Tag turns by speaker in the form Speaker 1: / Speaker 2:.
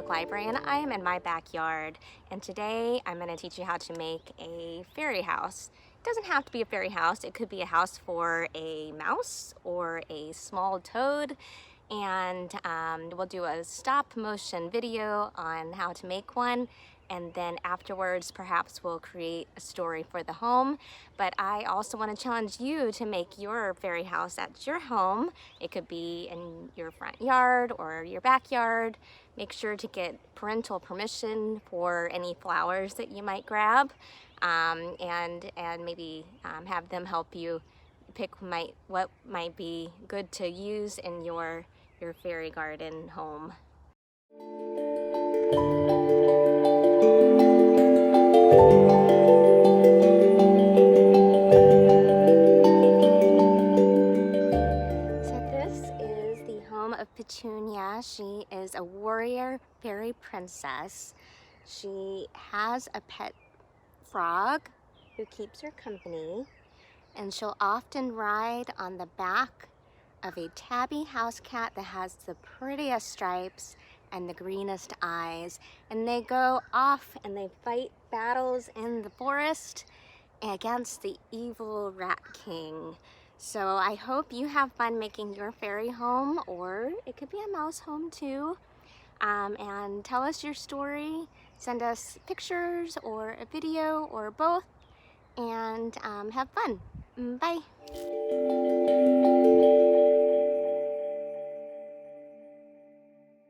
Speaker 1: Library, and I am in my backyard, and today I'm going to teach you how to make a fairy house. It doesn't have to be a fairy house. It could be a house for a mouse or a small toad, and we'll do a stop motion video on how to make one, and then afterwards perhaps we'll create a story for the home. But I also want to challenge you to make your fairy house at your home. It could be in your front yard or your backyard. Make sure to get parental permission for any flowers that you might grab, and maybe have them help you pick what might be good to use in your fairy garden home. So this is the home of Petunia. She is a warrior fairy princess. She has a pet frog who keeps her company, and she'll often ride on the back of a tabby house cat that has the prettiest stripes and the greenest eyes, and they go off and they fight battles in the forest against the evil Rat King. So I hope you have fun making your fairy home, or it could be a mouse home too. And tell us your story. Send us pictures or a video or both, and have fun. Bye.